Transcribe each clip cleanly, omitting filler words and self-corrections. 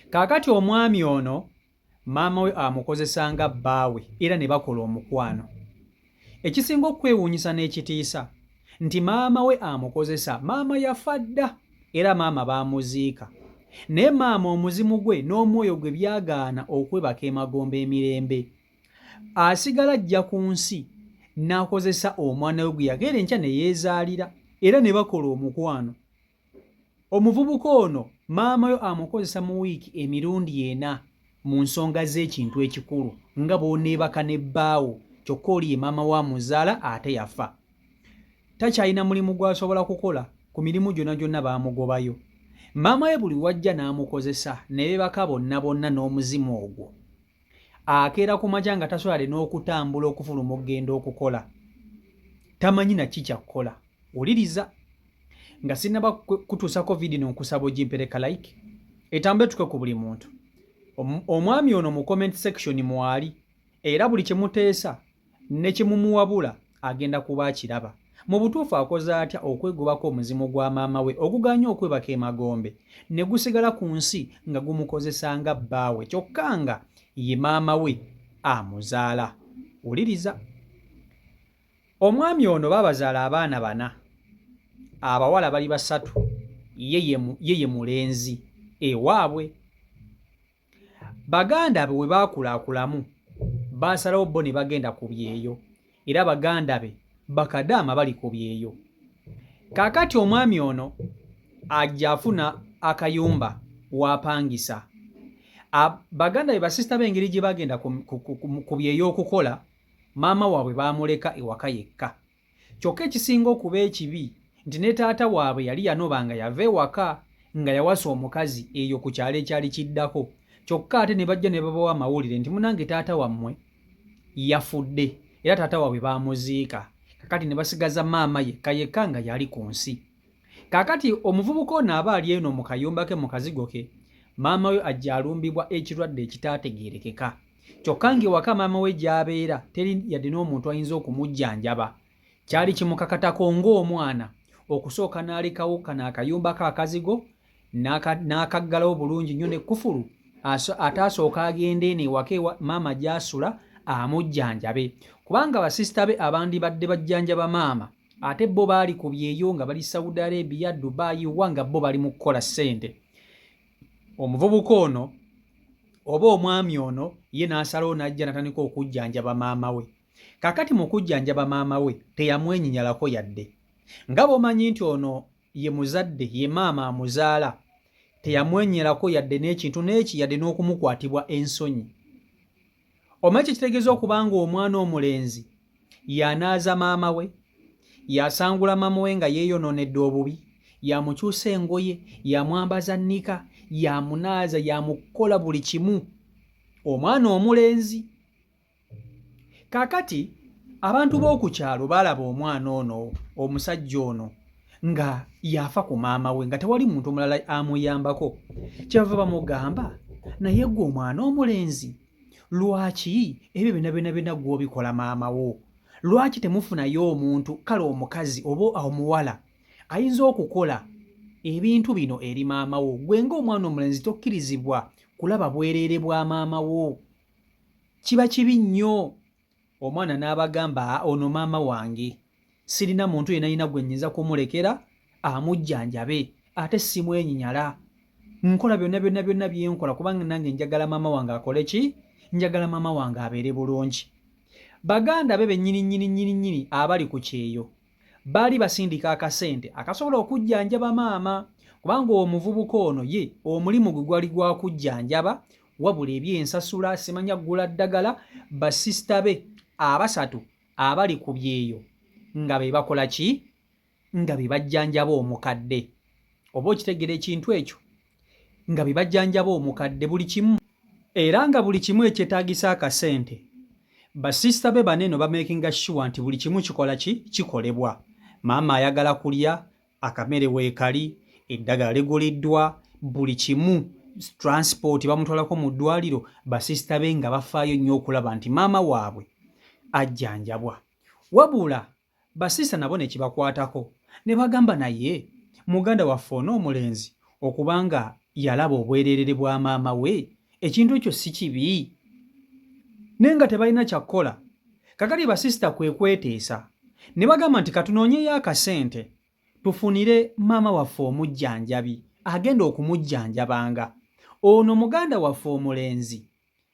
Kaakati omwami ono maama we amukozesa nga bbaawe era ne bakola omukwano. Ekisinga okwewuunyisa n'ekitiisa nti maama we amukozesa, maama yafa dda era maama baamuziika. Naye maama omuzimu gwe n'omwoyo gwe byagaana okwebaka emagombe emirembe. Asigala ajja ku nsi n'akozesa omwana we gwe yagenda enkya ne yeezaalira era ne bakola omukwano. Omuvubuka ono maama we amukozesa mu wiiki emirundi 4 mu nsonga z'ekintu ekikulu nga bw'oneebaka ne bbaawo kyokka oli ye maama wa muzaala ate yafa. Takyalina mulimu gw'asobola kukola, ku mirimu gyonna gyonna baamugobayo. Maama we buli wajja n'amukozesa ne beebaka bonna bonna n'omuzimu ogwo. Akeera ku makya nga tasobola n'okutambula okufuluma okugenda okukola. Tamanyi na ki kyakkola. Wuliriza nga sinnaba kutuusako vidiyo nkusaba ogimpereka like etambule tuke ku buli muntu. Omwami ono mu comment section mwali era buli kyemuteesa ne kyemumuwabula agenda kuba akiraba. Mu butuufu akoze atya okwegobako omuzimu gwa maama we oguganya okwebaka emagombe ne gusigala ku nsi nga gumukozesa nga bbaawe kyokka nga ye maama we amuzaala. Wuliriza, omwami ono baabazaala abaana 4, abawala bali 3, ye mulenzi ewaabwe. Baganda be we baakulakulamu baasalawo bo ne bagenda ku byeyo era baganda be bakadaama bali ku byeyo. Kaakati omwami ono ajja afuna akayumba w'apangisa. Baganda be basisita b'engeri gye bagenda ku byeyo okukola, maama waabwe baamuleka ewaka yekka. Kyokka ekisinga okuba ekibi nti ne taata waabwe yali yanoba nga yava ewaka nga yawasa omukazi eyo ku kyalo ekyali kiddako. Kyokka ate ne bajja ne babawa amawulire nti munange taata wammwe yafudde era taata waabwe baamuziika. Kakati ne basigaza maama yekka nga yali ku nsi. Kakati omuvubuka ono aba ali eno mu kayumba ke mu kazigo ke, maama we ajja alumbibwa ekirwadde ekitaategeerekeka. Kyokka ng'ewaka maama we gy'abeera teri yadde n'omuntu ayinza okumujjanjaba. Kyali kimukakatako ng'omwana okusooka n'alekawo kano akayumba ke akazigo n'akaggalawo bulungi nnyo n'ekkufulu ate asooka agenda eno ewaka maama gy'asula amujjanjabe. Kubanga basisita be abandi badde bajjanjaba maama ate bo baali ku byeyo nga bali Saudi Arabia, Dubai wanga bo bali mu kukola ssente. Omuvubuka ono oba omwami ono ye n'asalawo n'ajja n'atandika okujjanjaba maama we. Kakati mu kujjanjaba maama we teyamwenyinyalako yadde. Nga bw'omanyi nti ono ye muzadde ye maama amuzaala, teyamwenyerako yadde n'ekintu n'eki yadde n'okumukwatibwa ensonyi. Omanyi kitegeeza okuba nga omwana omulenzi y'anaaza maama we, yasangula maama we nga yeeyonoonedde obubi, yamukyusa engoye, yamwambaza nnika, yamunaaza, yamukola buli kimu. Omwana omulenzi. Kaakati abantu b'oku kyalo baalaba omwana ono, omusajja ono nga yafa ku maama we nga tewali muntu mulala amuyambako. Kyava bamugamba, naye ggwe omwana omulenzi, lwaki ebyo byonna gw'obikola maama wo? Lwaki temufunayo omuntu, kale omukazi oba omuwala ayinza okukola ebintu bino eri maama wo? Gwe ng'omwana omulenzi tokkirizibwa kulaba bwereere bwa maama wo, kiba kibi nnyo. Omwana n'abagamba, ono maama wange, sirina muntu yenna gwe nnyinza kumulekera amujjanjabe ate simwenyinyala. Nkola byonna bye nkola kubanga nange njagala maama wange akole ki? Njagala maama wange abeere bulungi. Baganda be bennyini abali ku kyeyo baali basindika akasente akasobola okujjanjaba maama, kubanga omuvubuka ono ye omulimu gwe gwali gwa kujjanjaba wabula ebyensasula simanya ggula ddagala. Basisita be 3 abali ku byeyo nga be bakola ki? Nga be bajjanjaba omukadde. Oba okitegera ekintu ekyo? Nga be bajjanjaba omukadde buli kimu, era nga buli kimu ekyetaagisa akasente. Basisita be baneno bamekinga sure nti buli kimu kikola ki? Kikolebwa. Maama ayagala kulya, akamere weekali, eddagala liguliddwa, buli kimu, transport bamutwalako mu ddwaliro. Basisita be nga bafaayo nnyo okulaba nti maama waabwe ajjanjabwa. Wabula basisita nabo ne kibakwatako ne bagamba, naye muganda waffe on'omulenzi okubanga yalaba obwereerere bwa maama we, ekintu ekyo si kibi. Naye nga tebalina kyakkola. Kakati basisita kwe kweteesa ne bagamba nti katunoonyeyo akasente tufunire maama waffe omujjanjabi agenda okumujjanjabanga. Ono muganda waffe omulenzi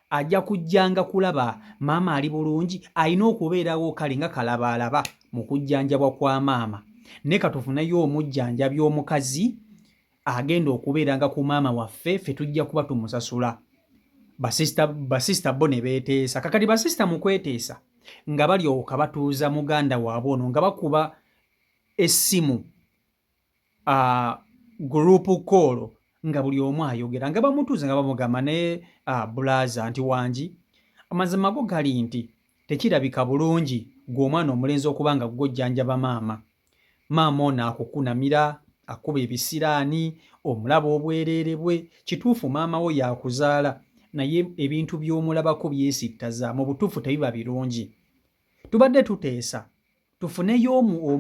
ajja kujjanga kulaba maama ali bulungi, alina okubeerawo kali nga kalabaalaba mu kujjanjabwa kwa maama. Ne katufuneyo omujjanjabi omukazi agenda okubeeranga ku maama waffe, ffe tujja kuba tumusasula. Basisita bo ne beeteesa. Kakati basisita mu kweteesa nga balyoka batuuza muganda waabwe ono nga bakuba essimu gurupu koolo nga buli omu ayogera nga bamutuuza nga bamugamba ne bulaaza nti wangi amazima go gali nti tekirabika bulungi gw'omwana omulenzi okuba nga gw'ojjanjaba maama. Maama ono akukunamira, akuba ebisiraani, omulaba obwereere bwe. Kituufu maama wo yakuzaala naye ebintu by'omulabako byesittaza mu butuufu tebiba birungi. Tubadde tuteesa tufuneyo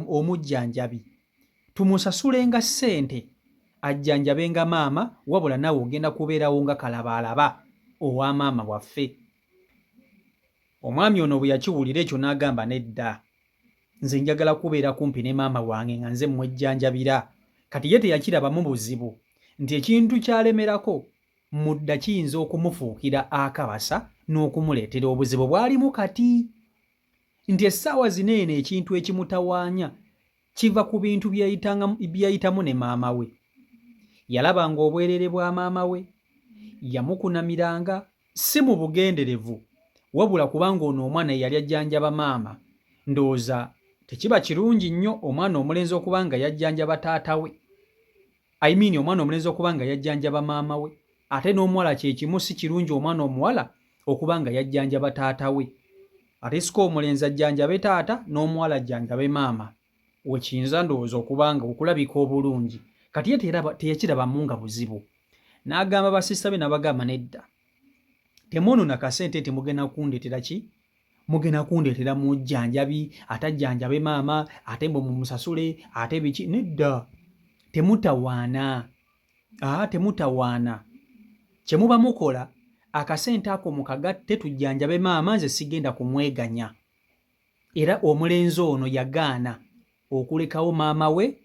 omujjanjabi tumusasulenga ssente ajjanjabenga maama, wabula nawe ogenda kubeerawo nga kalabaalaba owa maama waffe. Omwami ono bwe yakiwulira ekyo n'agamba nedda, nze njagala kubeera kumpi ne maama wange nga nze mwejjanjabira. Kati ye teyakirabamu buzibu nti ekintu kyalemerako mudda kiyinza okumufuukira akabasa n'okumuleetera obuzibu bw'alimu kati. Nti essaawa zino eno ekintu ekimutawaanya kiva ku bintu byeyayitamu ne maama we. Yalabanga obwereere bwa maama we, yamukunamiranga, si mu bugenderevu wabula kubanga ono omwana yali ajjanjaba maama. Ndowooza tekiba kirungi nnyo omwana omulenzi okuba nga yajjanjaba taata we. Omwana omulenzi okuba nga yajjanjaba maama we, ate n'omuwala kye kimu si kirungi omwana omuwala okuba nga yajjanjaba taata we. Ate siko omulenzi ajjanjabe taata n'omuwala ajjanjabe maama, wekiyinza ndowooza okuba nga okulabika obulungi. Kati ye teyakirabamu nga buzibu. N'agamba basista be n'abagamba nedda, temuunona kasente nti mugenda kundeetera ki? Mugenda kundeetera mujjanjabi, atajjanjabe maama, ate mbe mumusasule, ate biki? Nedda, temutawaana. Temutawaana. Kye muba mukola akasente ako mukagatte tujjanjabe maama, nze sigenda kumweganya. Era omulenzi ono yagaana okulekawo maama we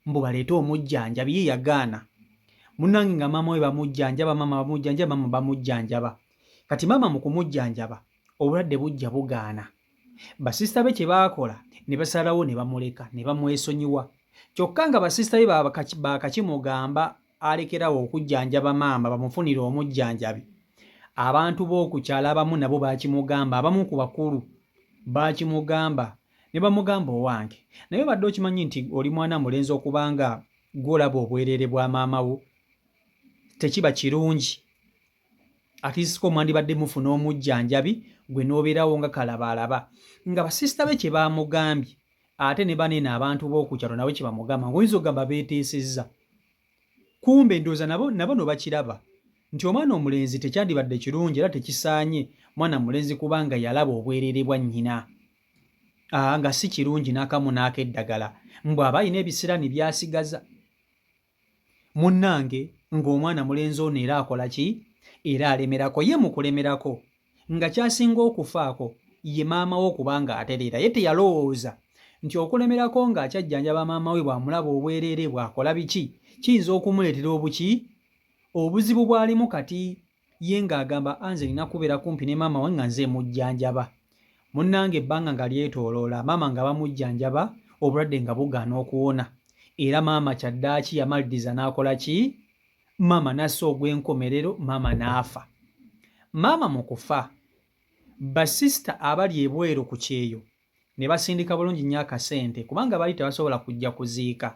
mbu baleete omujjanjabi, ye yagaana. Munnange nga maama we bamujjanjaba, maama bamujjanjaba. Kati maama mu kumujjanjaba obulwadde bujja bugaana. Basisita be kye baakola ne basalawo ne bamuleka ne bamwesonyiwa. Kyokka nga basisita be baakakimugamba alekerawo okujjanjaba maama bamufunire omujjanjabi, abantu b'okukyala abamu nabo baakimugamba, abamu ku bakulu baakimugamba ne bamugamba owange, naye badde okimanyi nti oli mwana mulenzi okubanga gw'olaba obwereere bwa maama wo tekiba kirungi. Atiisiko mwandibadde mufuna omujjanjabi gwe n'obeerawo nga kalabaalaba. Nga basisita be kye baamugambye ate ne banene abantu b'okukyalo nabo kye bamugamba ng'oyinza okugamba beeteesezza. Kumbe ndowooza nabo no bakiraba nti omwana omulenzi tekyandibadde kirungi era tekisaanye mwana mulenzi kubanga yalaba obwereere bwa nnyina. Nga si kirungi n'akamu n'ak'eddagala mbw aba alina ebisiraani by'asigaza. Munnange ng'omwana mulenzi ono era akola ki? Era alemerako. Ye mu kulemerako nga kyasinga okufaako ye maama we okubanga atereera. Ye teyalowooza nti okulemerako ng'akyajjanjaba maama we bw'amulaba obwereere bw'akola biki kiyinza okumuleetera obuzibu bw'alimu kati. Ye ng'agamba anze nina kubeera kumpi ne maama we nga nze mujjanjaba. Munnange ebbanga nga lyetooloola maama nga bamujjanjaba obulwadde nga bugaana okuwona. Era maama kyaddaaki yamaliriza n'akola ki? Maama n'assa ogw'enkomerero, maama n'afa. Maama mu kufa basisita abali ebweru ku kyeyo ne basindika bulungi nnyo akasente kubanga baali tebasobola kujja kuziika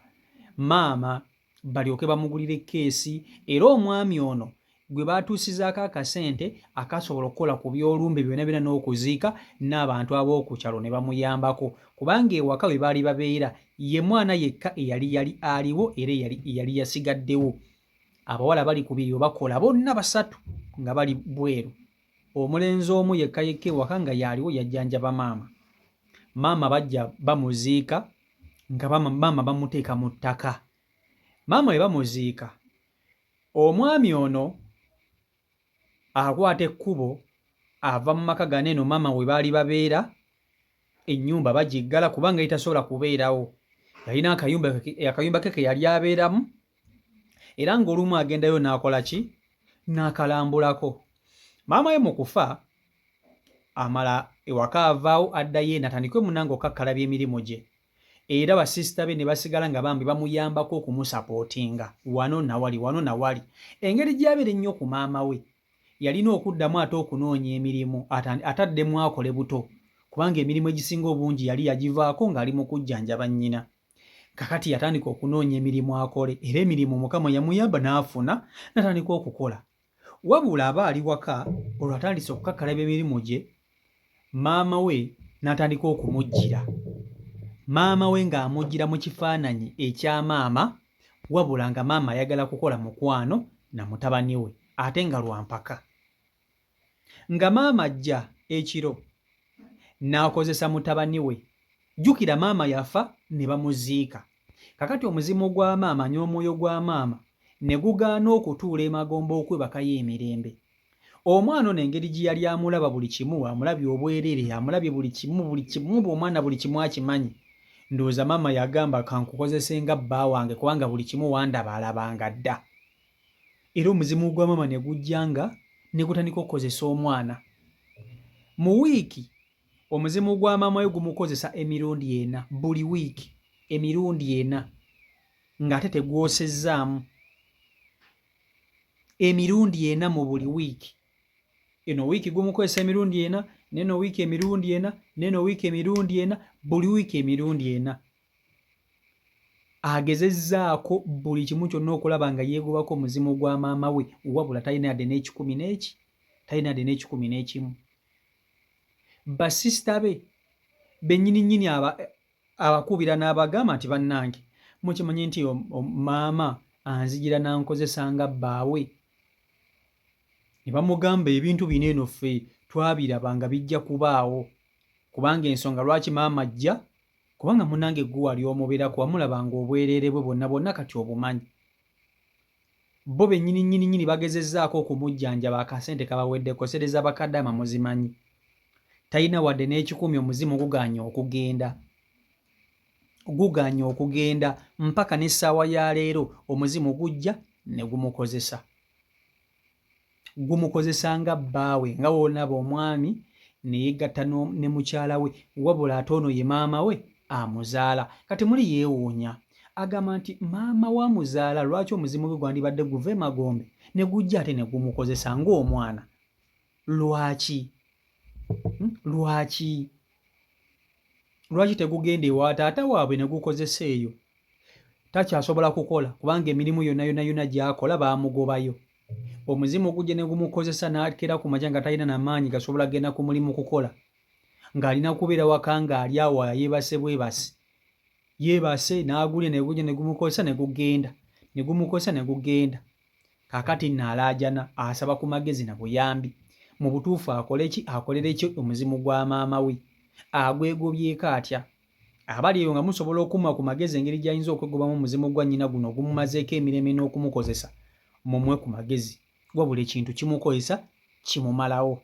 maama balyoke bamugulire keesi. Era omwami ono gwe baatuusizaako akasente akasobola okukola ku byolumbe byonna byonna n'okuziika, n'abantu ab'okukyalo ne bamuyambako kubanga ewaka we baali babeera ye mwana yekka eyali aliwo era eyali yasigaddewo. Abawala bali ku biryo bakola bonna basatu nga bali bweru. Omulenzi omu yekka ewaka nga yaliwo yajjanjaba maama. Maama bajja bamuziika nga maama bamuteeka mu ttaka. Maama we bamuziika omwami ono akwata ekkubo ava mu maka gano eno maama we baali babeera ennyumba bagiggala kubanga itasobola kubeerawo. Yalina akayumba ke yali abeeramu era ng'olumu agendayo n'akola ki? N'akalambulako. Maama we mu kufa amala ewaka avaawo addayo eno atandike munnange okukakkalabya emirimu gye era basisita be ne basigala nga bambi bamuyambako okumusapootinga wano na wali. Engeri gy'abeera ennyo ku maama we yalina okuddamu ate okunoonya emirimu ataddemu akole buto kubanga emirimu egisinga obungi yali yagivaako ng'ali mu kujjanjaba nnyina. Kakati yatandika okunoonya emirimu akole era emirimu Mukama yamuyamba n'afuna n'atandika okukola. Wabula aba ali waka olwo atandise okukakkalabya emirimu gye, maama we n'atandika okumujjira. Maama we ng'amujjira mu kifaananyi ekya maama, wabula nga maama ayagala kukola mukwano na mutabani we ate nga lwampaka. Nga maama ajja ekiro n'akozesa mutabani we, jjukira maama yafa ne bamuziika. Kakati omuzimu gwa maama n'omwoyo gwa maama ne gugaana okutuula emagomba okwebakayo emirembe. Omwana ono engeri gye yali amulaba buli kimu, amulabye obwereere, amulabye buli kimu bw'omwana buli kimu akimanyi. Ndowooza maama yagamba kankukozese nga bba wange kubanga buli kimu wandaba alabanga dda. Era omuzimu gwa maama ne gujjanga ne gutandika okukozesa omwana. Mu wiiki omuzimu gwa maama we gumukozesa emirundi 4 buli wiiki, emirundi 4 ng'ate tegwosezzaamu. Emirundi 4 mu buli wiiki. Eno wiiki gumukozesa emirundi 4, neno wiiki emirundi 4, neno wiiki emirundi 4, buli wiiki emirundi 4. Agezezzaako buli kimu kyonna okulaba nga yeegobako omuzimu gwa maama we, wabula talina yadde n'ekikumi n'eki, talina yadde n'ekikumi n'ekimu. Basisita be bennyini abakubira n'abagamba nti bannange mukimanyi nti maama anzijira n'ankozesa nga bbaawe. Ne bamugamba ebintu bino eno ffe twabiraba nga bijja kubaawo kubanga ensonga lwaki maama ajja kubanga munnange ggwe wali omubeerako wamulabanga obwereere bwe bwonna kati obumanyi. Bo bennyini bagezezzaako okumujjanjaba akasente kabawedde kosereza bakadde amamuzimanyi. Talina wadde n'ekikumi omuzimu gugaanye okugenda mpaka n'essaawa ya leero omuzimu gujja ne gumukozesa. Gumukozesa nga bbaawe nga w'olaba omwami ne yeegatta ne mukyala we, wabula ate ono ye maama we amuzaala. Kati muli yeewuunya agamba nti maama wa muzaala lwaki omuzimu gwe gwandibadde guva emagombe ne gujja ate ne gumukozesa ng'omwana? Lwaki tegugenda ewa taata waabwe ne gukozesa eyo? Takyasobola kukola kubanga emirimu yonna gy'akola baamugobayo. Omuzimu gujja ne gumukozesa n'akera ku makya nga talina n'amaanyi gasobola genda ku mulimu kukola, ng'alina kubeera waka ng'ali awo yeebase bwebasi, yeebase n'agulya ne gujja ne gumukozesa ne gugenda, ne gumukozesa ne gugenda. Kaakati nno alaajana asaba ku magezi na buyambi. Mu butuufu akole ki? Akolere ki omuzimu gwa maama we? Agwegobyeko atya? Abali eyo nga musobola okumma ku magezi engeri gy'ayinza okwegobamu omuzimu gwa nnyina guno ogumumazeeko emirembe n'okumukozesa, mumwe ku magezi, wabula ekintu kimukozesa kimumalawo.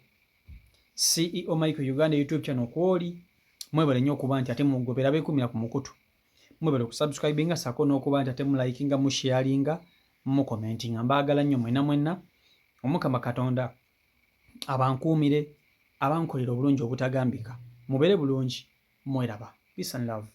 CEO Michael Uganda YouTube channel kwoli. Mwebale nnyo okuba nti ate mugobera beekumira ku mukutu. Mwebale okusubscribinga ssaako n'okuba nti ate mulayikinga, musharinga, mukomentinga. Mbaagala nnyo mwenna. Omukama Katonda abankuumire, abankolera obulungi obutagambika. Mubeere bulungi, mweraba. Peace and love.